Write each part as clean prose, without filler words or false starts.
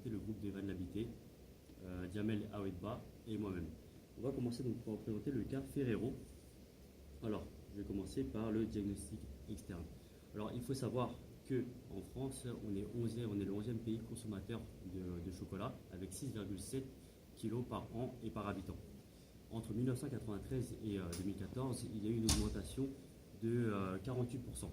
représenter le groupe d'Evan Labité, Djamel Aouedba et moi-même. On va commencer donc par présenter le cas Ferrero. Alors, je vais commencer par le diagnostic externe. Alors, il faut savoir que en France, on est le 11e pays consommateur de chocolat avec 6,7 kg par an et par habitant. Entre 1993 et 2014, il y a eu une augmentation de 48%.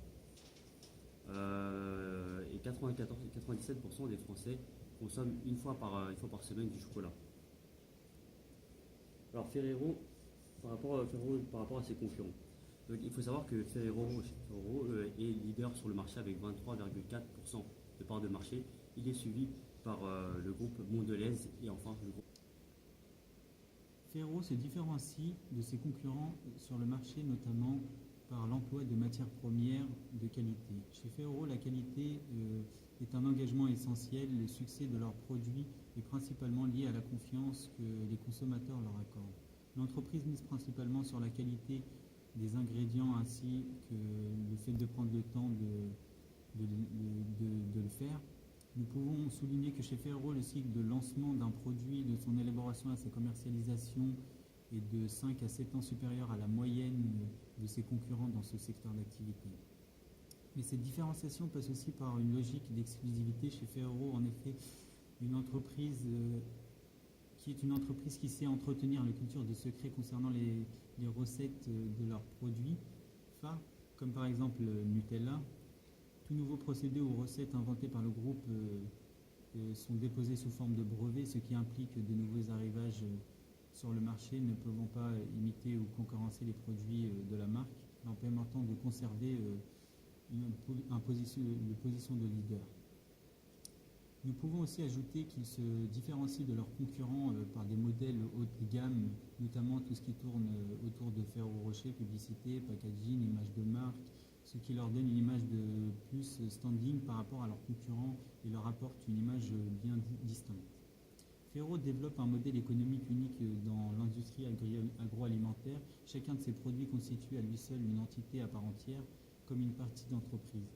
Et 97% des Français consomment une fois par semaine du chocolat. Alors Ferrero, par rapport à ses concurrents. Donc, il faut savoir que Ferrero est leader sur le marché avec 23,4% de part de marché. Il est suivi par le groupe Mondelez et enfin le groupe. Ferrero se différencie de ses concurrents sur le marché, notamment par l'emploi de matières premières de qualité. Chez Ferrero, la qualité est un engagement essentiel. Le succès de leurs produits est principalement lié à la confiance que les consommateurs leur accordent. L'entreprise mise principalement sur la qualité des ingrédients ainsi que le fait de prendre le temps de le faire. Nous pouvons souligner que chez Ferrero, le cycle de lancement d'un produit, de son élaboration à sa commercialisation, est de 5 à 7 ans supérieur à la moyenne de ses concurrents dans ce secteur d'activité. Mais cette différenciation passe aussi par une logique d'exclusivité. Chez Ferrero, en effet, une entreprise qui sait entretenir la culture de secrets concernant les recettes de leurs produits phares, comme par exemple Nutella. Tout nouveau procédé ou recettes inventées par le groupe sont déposés sous forme de brevets, ce qui implique de nouveaux arrivages sur le marché ne pouvant pas imiter ou concurrencer les produits de la marque, en permettant de conserver une position de leader. Nous pouvons aussi ajouter qu'ils se différencient de leurs concurrents par des modèles haut de gamme, notamment tout ce qui tourne autour de Ferrero Rocher, publicité, packaging, image de marque, ce qui leur donne une image de plus standing par rapport à leurs concurrents et leur apporte une image bien distincte. Ferrero développe un modèle économique unique dans l'industrie agroalimentaire. Chacun de ses produits constitue à lui seul une entité à part entière, comme une partie d'entreprise.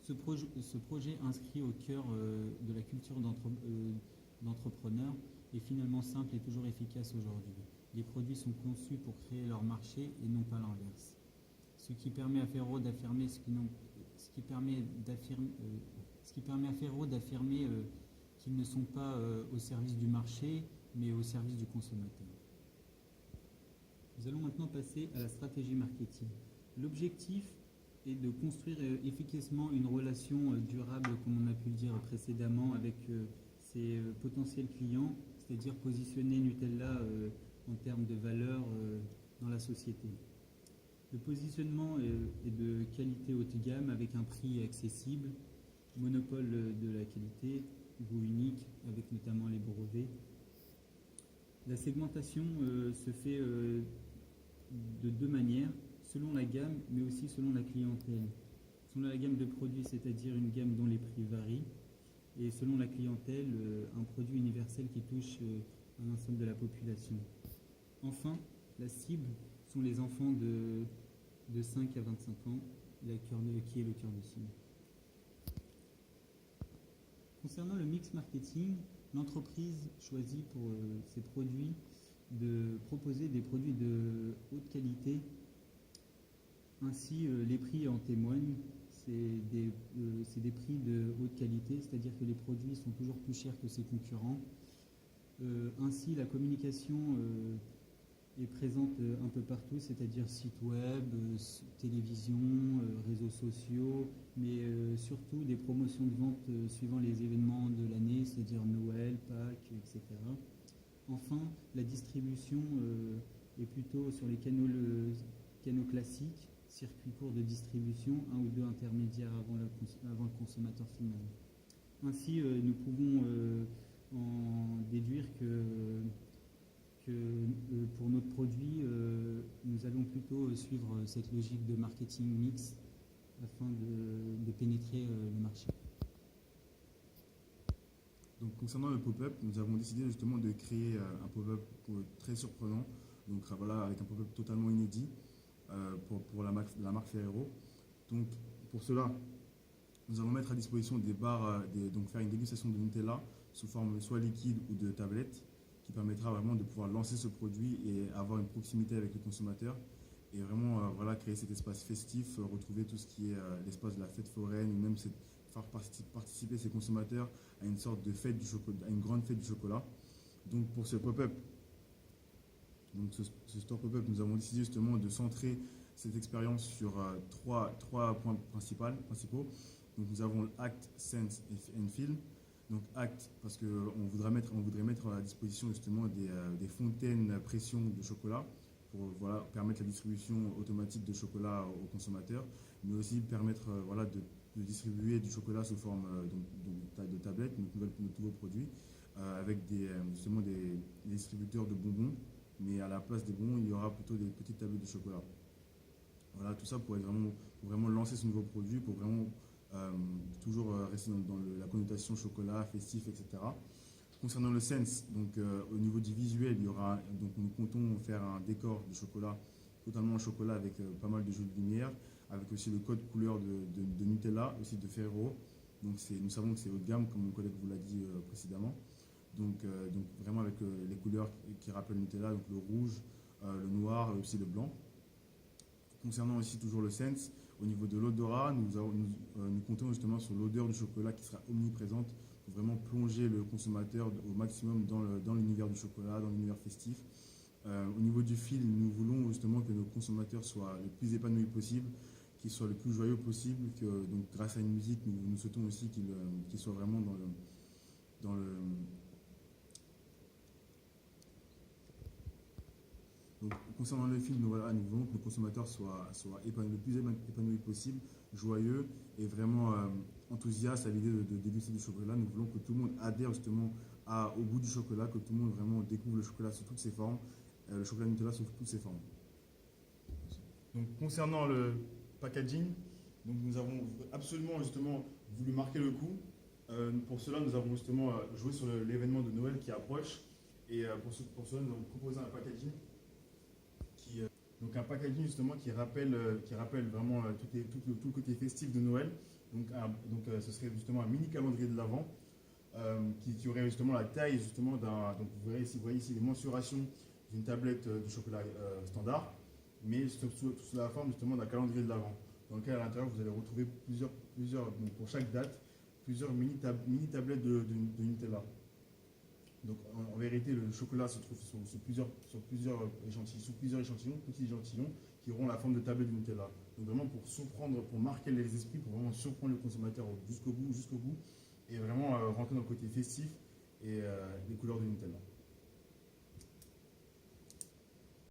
Ce projet inscrit au cœur de la culture d'entrepreneur est finalement simple et toujours efficace aujourd'hui. Les produits sont conçus pour créer leur marché et non pas l'inverse. Ce qui permet à Ferrero d'affirmer qu'ils ne sont pas au service du marché, mais au service du consommateur. Nous allons maintenant passer à la stratégie marketing. L'objectif est de construire efficacement une relation durable, comme on a pu le dire précédemment, avec ses potentiels clients, c'est-à-dire positionner Nutella en termes de valeur dans la société. Le positionnement est de qualité haut de gamme avec un prix accessible, monopole de la qualité, goût unique avec notamment les brevets. La segmentation se fait de deux manières, selon la gamme mais aussi selon la clientèle. Selon la gamme de produits, c'est-à-dire une gamme dont les prix varient, et selon la clientèle, un produit universel qui touche un ensemble de la population. Enfin, la cible sont les enfants de 5 à 25 ans, qui est le cœur de cible. Concernant le mix marketing, l'entreprise choisit pour ses produits de proposer des produits de haute qualité. Ainsi, les prix en témoignent. C'est des prix de haute qualité, c'est-à-dire que les produits sont toujours plus chers que ses concurrents. Ainsi, la communication est présente un peu partout, c'est-à-dire site web, télévision, réseaux sociaux, mais surtout des promotions de vente suivant les événements de l'année, c'est-à-dire Noël, Pâques, etc. Enfin, la distribution est plutôt sur les canaux classiques, circuits courts de distribution, un ou deux intermédiaires avant le consommateur final. Ainsi, nous pouvons en déduire que pour notre produit, nous allons plutôt suivre cette logique de marketing mix afin de pénétrer le marché. Donc, concernant le pop-up, nous avons décidé justement de créer un pop-up très surprenant, donc voilà, avec un pop-up totalement inédit pour la marque Ferrero. Donc, pour cela, nous allons mettre à disposition des barres, donc faire une dégustation de Nutella sous forme soit liquide ou de tablette, qui permettra vraiment de pouvoir lancer ce produit et avoir une proximité avec le consommateur et vraiment voilà, créer cet espace festif, retrouver tout ce qui est l'espace de la fête foraine ou même faire participer ces consommateurs à une sorte de fête du chocolat, à une grande fête du chocolat. Donc pour ce pop-up, donc ce store pop-up, nous avons décidé justement de centrer cette expérience sur trois points principaux. Donc nous avons Act, Sense and Feel. Donc Act, parce qu'on voudrait mettre à disposition justement des fontaines à pression de chocolat pour voilà, permettre la distribution automatique de chocolat aux consommateurs, mais aussi permettre voilà, de distribuer du chocolat sous forme de tablette, notre nouveau produit, avec justement des distributeurs de bonbons, mais à la place des bonbons, il y aura plutôt des petites tablettes de chocolat. Voilà, tout ça pour vraiment lancer ce nouveau produit, pour vraiment toujours rester dans la connotation chocolat, festif, etc. Concernant le sense, donc au niveau du visuel, donc nous comptons faire un décor de chocolat, totalement en chocolat avec pas mal de jeux de lumière, avec aussi le code couleur de Nutella, aussi de Ferrero. Donc nous savons que c'est haut de gamme, comme mon collègue vous l'a dit précédemment. Donc vraiment avec les couleurs qui rappellent Nutella, donc le rouge, le noir et aussi le blanc. Concernant aussi toujours le sense, au niveau de l'odorat, nous comptons justement sur l'odeur du chocolat qui sera omniprésente pour vraiment plonger le consommateur au maximum dans l'univers du chocolat, dans l'univers festif. Au niveau du fil, nous voulons justement que nos consommateurs soient le plus épanouis possible, qu'ils soient le plus joyeux possible, que donc, grâce à une musique, nous souhaitons aussi qu'ils soient vraiment dans le Donc, concernant le film, nous voulons que nos consommateurs soient le plus épanouis possible, joyeux et vraiment enthousiastes à l'idée de déguster du chocolat. Nous voulons que tout le monde adhère justement au goût du chocolat, que tout le monde vraiment découvre le chocolat sous toutes ses formes, le chocolat Nutella sous toutes ses formes. Donc, concernant le packaging, donc nous avons absolument justement voulu marquer le coup. Pour cela, nous avons justement joué sur l'événement de Noël qui approche. Et pour cela, nous avons proposé un packaging donc un packaging justement qui rappelle vraiment tout le côté festif de Noël. Donc ce serait justement un mini calendrier de l'Avent qui aurait justement la taille justement donc vous voyez ici les mensurations d'une tablette de chocolat standard, mais sous la forme justement d'un calendrier de l'Avent, dans lequel à l'intérieur vous allez retrouver plusieurs donc pour chaque date, plusieurs mini tablettes de Nutella. Donc en vérité, le chocolat se trouve sous plusieurs échantillons, petits échantillons qui auront la forme de tablette de Nutella. Donc vraiment pour surprendre, pour marquer les esprits, pour vraiment surprendre le consommateur jusqu'au bout, et vraiment rentrer dans le côté festif et les couleurs de Nutella.